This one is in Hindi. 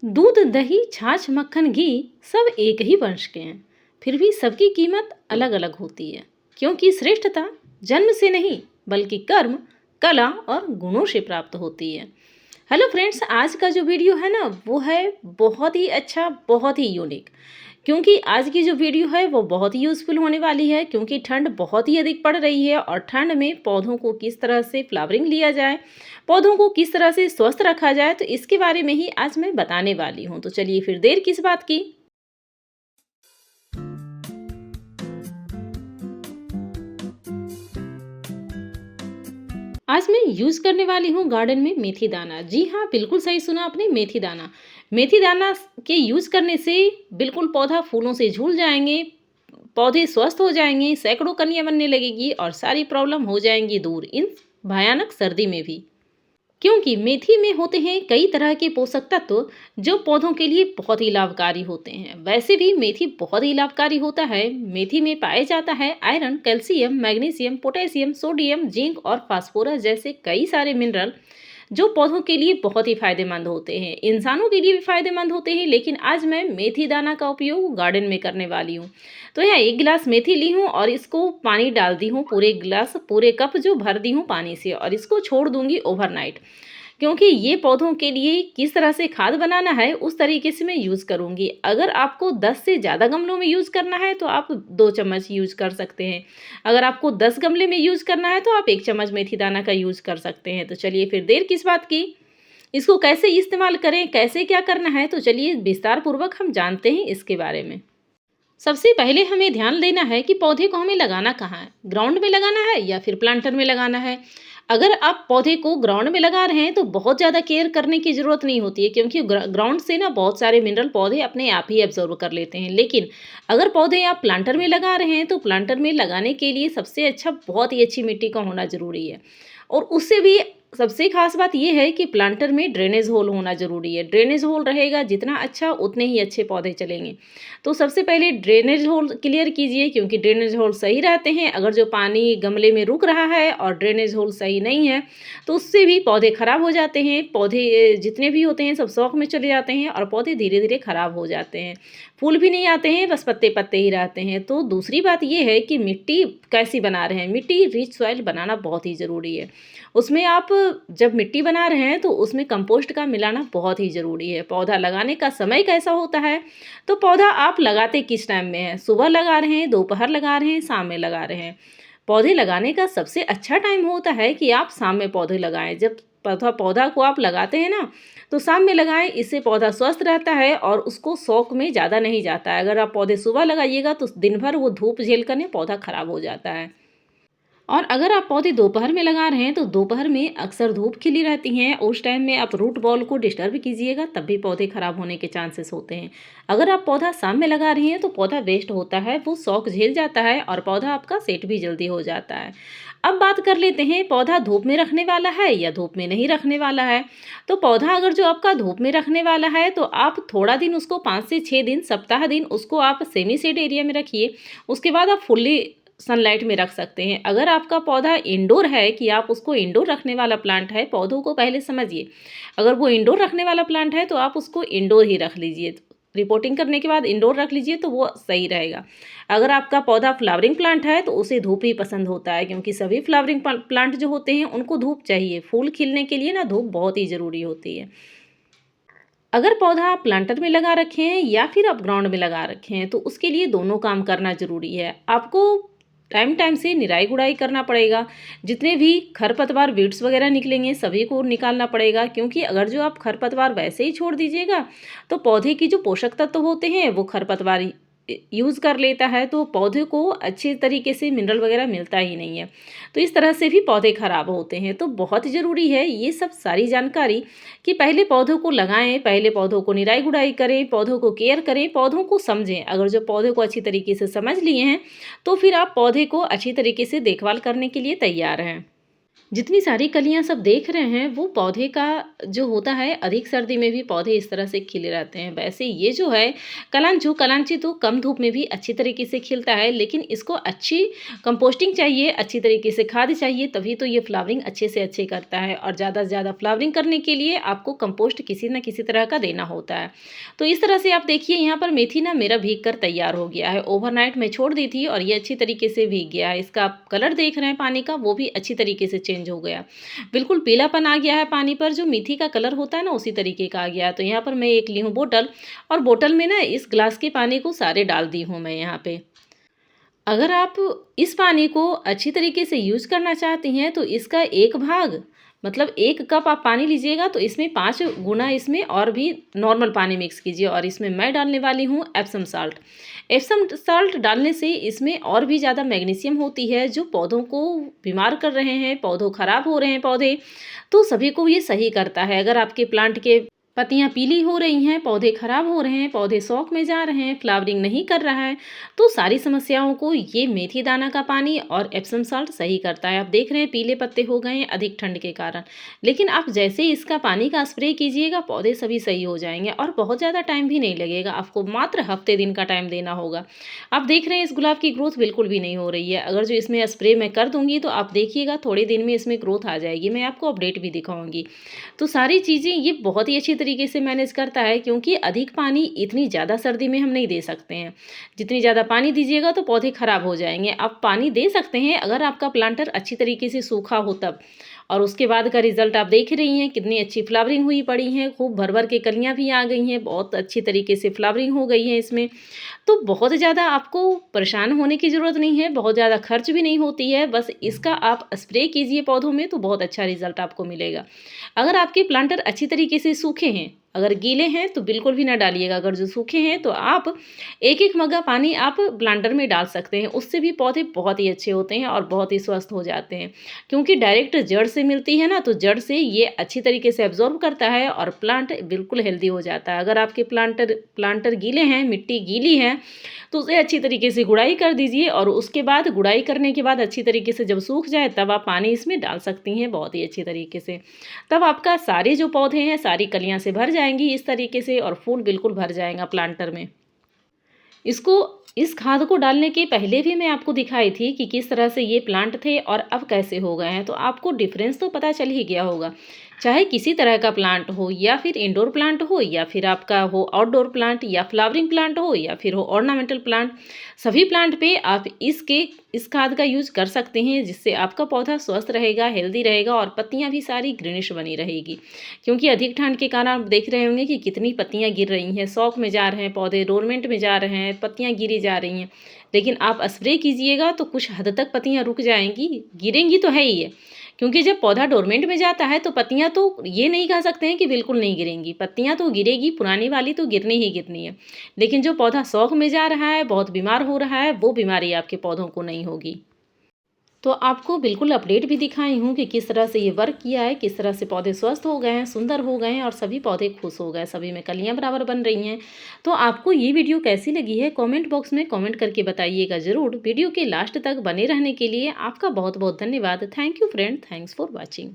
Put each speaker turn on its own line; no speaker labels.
दूध, दही, छाछ, मक्खन, घी सब एक ही वंश के हैं, फिर भी सबकी कीमत अलग-अलग होती है, क्योंकि श्रेष्ठता जन्म से नहीं, बल्कि कर्म, कला और गुणों से प्राप्त होती है। हेलो फ्रेंड्स, आज का जो वीडियो है ना, वो है बहुत ही अच्छा, बहुत ही यूनिक। क्योंकि आज की जो वीडियो है वो बहुत ही यूज़फुल होने वाली है, क्योंकि ठंड बहुत ही अधिक पड़ रही है और ठंड में पौधों को किस तरह से फ्लावरिंग लिया जाए, पौधों को किस तरह से स्वस्थ रखा जाए, तो इसके बारे में ही आज मैं बताने वाली हूँ। तो चलिए फिर देर किस बात की। आज मैं यूज़ करने वाली हूँ गार्डन में मेथी दाना। जी हाँ, बिल्कुल सही सुना आपने, मेथी दाना। मेथी दाना के यूज़ करने से बिल्कुल पौधा फूलों से झूल जाएंगे, पौधे स्वस्थ हो जाएंगे, सैकड़ों कलियां बनने लगेगी और सारी प्रॉब्लम हो जाएंगी दूर इन भयानक सर्दी में भी। क्योंकि मेथी में होते हैं कई तरह के पोषक तत्व जो पौधों के लिए बहुत ही लाभकारी होते हैं। वैसे भी मेथी बहुत ही लाभकारी होता है। मेथी में पाया जाता है iron, calcium, magnesium, potassium, sodium, zinc और फास्फोरस जैसे कई सारे मिनरल जो पौधों के लिए बहुत ही फायदेमंद होते हैं, इंसानों के लिए भी फायदेमंद होते हैं। लेकिन आज मैं मेथी दाना का उपयोग गार्डन में करने वाली हूँ। तो यहाँ एक गिलास मेथी ली हूँ और इसको पानी डाल दी हूँ, पूरे गिलास पूरे कप जो भर दी हूँ पानी से, और इसको छोड़ दूंगी ओवरनाइट। क्योंकि ये पौधों के लिए किस तरह से खाद बनाना है उस तरीके से मैं यूज़ करूँगी। अगर आपको 10 से ज़्यादा गमलों में यूज़ करना है तो आप 2 चम्मच यूज़ कर सकते हैं। अगर आपको 10 गमले में यूज़ करना है तो आप 1 चम्मच मेथी दाना का यूज़ कर सकते हैं। तो चलिए फिर देर किस बात की, इसको कैसे इस्तेमाल करें, कैसे क्या करना है, तो चलिए विस्तार पूर्वक हम जानते हैं इसके बारे में। सबसे पहले हमें ध्यान देना है कि पौधे को हमें लगाना कहाँ है, ग्राउंड में लगाना है या फिर प्लांटर में लगाना है। अगर आप पौधे को ग्राउंड में लगा रहे हैं तो बहुत ज़्यादा केयर करने की ज़रूरत नहीं होती है, क्योंकि ग्राउंड से ना बहुत सारे मिनरल पौधे अपने आप ही एब्जॉर्व कर लेते हैं। लेकिन अगर पौधे आप प्लांटर में लगा रहे हैं तो प्लांटर में लगाने के लिए सबसे अच्छा, बहुत ही अच्छी मिट्टी का होना ज़रूरी है। और उससे भी सबसे खास बात यह है कि प्लांटर में ड्रेनेज होल होना ज़रूरी है। ड्रेनेज होल रहेगा जितना अच्छा, उतने ही अच्छे पौधे चलेंगे। तो सबसे पहले ड्रेनेज होल क्लियर कीजिए, क्योंकि ड्रेनेज होल सही रहते हैं। अगर जो पानी गमले में रुक रहा है और ड्रेनेज होल सही नहीं है तो उससे भी पौधे खराब हो जाते हैं। पौधे जितने भी होते हैं सब शौक में चले जाते हैं और पौधे धीरे धीरे खराब हो जाते हैं, फूल भी नहीं आते हैं, बस पत्ते पत्ते ही रहते हैं। तो दूसरी बात यह है कि मिट्टी कैसी बना रहे हैं। मिट्टी रिच सॉइल बनाना बहुत ही ज़रूरी है। उसमें आप जब मिट्टी बना रहे हैं तो उसमें कंपोस्ट का मिलाना बहुत ही ज़रूरी है। पौधा लगाने का समय कैसा होता है, तो पौधा आप लगाते किस टाइम में है, सुबह लगा रहे हैं, दोपहर लगा रहे हैं, शाम में लगा रहे हैं। पौधे लगाने का सबसे अच्छा टाइम होता है कि आप शाम में पौधे लगाएं। जब पौधा पौधा को आप लगाते हैं ना, तो शाम में लगाएं, इससे पौधा स्वस्थ रहता है और उसको शौक में ज़्यादा नहीं जाता है। अगर आप पौधे सुबह लगाइएगा तो दिन भर वो धूप झेल कर पौधा खराब हो जाता है। और अगर आप पौधे दोपहर में लगा रहे हैं तो दोपहर में अक्सर धूप खिली रहती हैं, उस टाइम में आप रूट बॉल को डिस्टर्ब कीजिएगा, तब भी पौधे खराब होने के चांसेस होते हैं। अगर आप पौधा शाम में लगा रही हैं तो पौधा वेस्ट होता है, वो शौक झेल जाता है और पौधा आपका सेट भी जल्दी हो जाता है। अब बात कर लेते हैं, पौधा धूप में रखने वाला है या धूप में नहीं रखने वाला है। तो पौधा अगर जो आपका धूप में रखने वाला है तो आप थोड़ा दिन उसको 5 से 6 दिन, सप्ताह दिन उसको आप सेमी शेड एरिया में रखिए। उसके बाद आप फुल्ली सनलाइट में रख सकते हैं। अगर आपका पौधा इंडोर है कि आप उसको इंडोर रखने वाला प्लांट है, पौधों को पहले समझिए। अगर वो इंडोर रखने वाला प्लांट है तो आप उसको इंडोर ही रख लीजिए, रिपोर्टिंग करने के बाद इंडोर रख लीजिए तो वो सही रहेगा। अगर आपका पौधा फ्लावरिंग प्लांट है तो उसे धूप ही पसंद होता है, क्योंकि सभी फ्लावरिंग प्लांट जो होते हैं उनको धूप चाहिए। फूल खिलने के लिए ना धूप बहुत ही ज़रूरी होती है। अगर पौधा आप प्लांटर में लगा रखे हैं या फिर आप ग्राउंड में लगा रखे हैं तो उसके लिए दोनों काम करना ज़रूरी है। आपको टाइम टाइम से निराई गुड़ाई करना पड़ेगा। जितने भी खरपतवार, वीड्स वगैरह निकलेंगे सभी को निकालना पड़ेगा, क्योंकि अगर जो आप खरपतवार वैसे ही छोड़ दीजिएगा तो पौधे की जो पोषक तत्व होते हैं वो खरपतवार यूज़ कर लेता है, तो पौधे को अच्छे तरीके से मिनरल वगैरह मिलता ही नहीं है। तो इस तरह से भी पौधे खराब होते हैं। तो बहुत ज़रूरी है ये सब सारी जानकारी कि पहले पौधों को लगाएं, पहले पौधों को निराई गुड़ाई करें, पौधों को केयर करें, पौधों को समझें। अगर जो पौधे को अच्छी तरीके से समझ लिए हैं तो फिर आप पौधे को अच्छी तरीके से देखभाल करने के लिए तैयार हैं। जितनी सारी कलियाँ सब देख रहे हैं वो पौधे का जो होता है अधिक सर्दी में भी पौधे इस तरह से खिले रहते हैं। वैसे ये जो है कलांची तो कम धूप में भी अच्छी तरीके से खिलता है, लेकिन इसको अच्छी कंपोस्टिंग चाहिए, अच्छी तरीके से खाद चाहिए, तभी तो ये फ्लावरिंग अच्छे से अच्छे करता है। और ज़्यादा से ज़्यादा फ्लावरिंग करने के लिए आपको कंपोस्ट किसी न किसी तरह का देना होता है। तो इस तरह से आप देखिए यहाँ पर मेथी ना मेरा भीग कर तैयार हो गया है। ओवरनाइट में छोड़ दी थी और ये अच्छी तरीके से भीग गया है। इसका आप कलर देख रहे हैं पानी का, वो भी अच्छी तरीके से चेंज हो गया। बिल्कुल पीलापन आ गया है पानी पर, जो मेथी का कलर होता है ना उसी तरीके का आ गया है। तो यहाँ पर मैं एक ली हूँ बोतल, और बोतल में ना इस ग्लास के पानी को सारे डाल दी हूँ मैं यहाँ पे। अगर आप इस पानी को अच्छी तरीके से यूज़ करना चाहती हैं तो इसका एक भाग, मतलब 1 कप आप पानी लीजिएगा तो इसमें 5 गुना इसमें और भी नॉर्मल पानी मिक्स कीजिए, और इसमें मैं डालने वाली हूँ एप्सम साल्ट। एप्सम साल्ट डालने से इसमें और भी ज़्यादा मैग्नीशियम होती है, जो पौधों को बीमार कर रहे हैं, पौधों खराब हो रहे हैं पौधे, तो सभी को ये सही करता है। अगर आपके प्लांट के पत्तियां पीली हो रही हैं, पौधे खराब हो रहे हैं, पौधे शौक में जा रहे हैं, फ्लावरिंग नहीं कर रहा है, तो सारी समस्याओं को ये मेथी दाना का पानी और एप्सम साल्ट सही करता है। आप देख रहे हैं पीले पत्ते हो गए हैं अधिक ठंड के कारण, लेकिन आप जैसे ही इसका पानी का स्प्रे कीजिएगा पौधे सभी सही हो जाएंगे, और बहुत ज़्यादा टाइम भी नहीं लगेगा, आपको मात्र हफ्ते दिन का टाइम देना होगा। आप देख रहे हैं इस गुलाब की ग्रोथ बिल्कुल भी नहीं हो रही है। अगर जो इसमें स्प्रे मैं कर दूंगी तो आप देखिएगा थोड़े दिन में इसमें ग्रोथ आ जाएगी, मैं आपको अपडेट भी दिखाऊंगी। तो सारी चीज़ें ये बहुत ही अच्छी तरीके से मैनेज करता है, क्योंकि अधिक पानी इतनी ज़्यादा सर्दी में हम नहीं दे सकते हैं। जितनी ज़्यादा पानी दीजिएगा तो पौधे खराब हो जाएंगे। आप पानी दे सकते हैं अगर आपका प्लांटर अच्छी तरीके से सूखा हो तब, और उसके बाद का रिजल्ट आप देख रही हैं कितनी अच्छी फ्लावरिंग हुई पड़ी हैं, खूब भर भर के कलियां भी आ गई हैं, बहुत अच्छी तरीके से फ्लावरिंग हो गई है इसमें। तो बहुत ज़्यादा आपको परेशान होने की ज़रूरत नहीं है, बहुत ज़्यादा खर्च भी नहीं होती है, बस इसका आप स्प्रे कीजिए पौधों में तो बहुत अच्छा रिजल्ट आपको मिलेगा। अगर आपके प्लांटर अच्छी तरीके से सूखे हैं, अगर गीले हैं तो बिल्कुल भी ना डालिएगा, अगर जो सूखे हैं तो आप एक एक मग्गा पानी आप प्लांटर में डाल सकते हैं, उससे भी पौधे बहुत ही अच्छे होते हैं और बहुत ही स्वस्थ हो जाते हैं। क्योंकि डायरेक्ट जड़ से मिलती है ना, तो जड़ से ये अच्छी तरीके से एब्जॉर्ब करता है और प्लांट बिल्कुल हेल्दी हो जाता है। अगर आपके प्लांटर गीले हैं, मिट्टी गीली है, तो उसे अच्छी तरीके से गुड़ाई कर दीजिए, और उसके बाद गुड़ाई करने के बाद अच्छी तरीके से जब सूख जाए तब आप पानी इसमें डाल सकती हैं बहुत ही अच्छी तरीके से। तब आपका सारे जो पौधे हैं सारी कलियां से भर जाएंगी इस तरीके से, और फूल बिल्कुल भर जाएगा प्लांटर में। इसको इस खाद को डालने के पहले भी मैं आपको दिखाई थी कि किस तरह से ये प्लांट थे और अब कैसे हो गए हैं, तो आपको डिफरेंस तो पता चल ही गया होगा। चाहे किसी तरह का प्लांट हो, या फिर इंडोर प्लांट हो, या फिर आपका हो आउटडोर प्लांट, या फ्लावरिंग प्लांट हो, या फिर हो ऑर्नामेंटल प्लांट, सभी प्लांट पे आप इस खाद का यूज कर सकते हैं, जिससे आपका पौधा स्वस्थ रहेगा, हेल्दी रहेगा, और पत्तियां भी सारी ग्रीनिश बनी रहेगी। क्योंकि अधिक ठंड के कारण आप देख रहे होंगे कि कितनी पत्तियां गिर रही हैं, शौक में जा रहे हैं पौधे, डोरमेंट में जा रहे हैं, पत्तियां गिरी जा रही हैं। लेकिन आप स्प्रे कीजिएगा तो कुछ हद तक पत्तियां रुक जाएंगी, गिरेंगी तो है ही है, क्योंकि जब पौधा डोरमेंट में जाता है तो पत्तियां तो ये नहीं कह सकते हैं कि बिल्कुल नहीं गिरेंगी, पत्तियां तो गिरेगी, पुरानी वाली तो गिरनी ही गिरनी है। लेकिन जो पौधा शौक में जा रहा है, बहुत बीमार हो रहा है, वो बीमारी आपके पौधों को नहीं होगी। तो आपको बिल्कुल अपडेट भी दिखाई हूँ कि किस तरह से ये वर्क किया है, किस तरह से पौधे स्वस्थ हो गए हैं, सुंदर हो गए हैं, और सभी पौधे खुश हो गए, सभी में कलियां बराबर बन रही हैं। तो आपको ये वीडियो कैसी लगी है कमेंट बॉक्स में कमेंट करके बताइएगा ज़रूर। वीडियो के लास्ट तक बने रहने के लिए आपका बहुत बहुत धन्यवाद। Thank you friend, thanks for watching.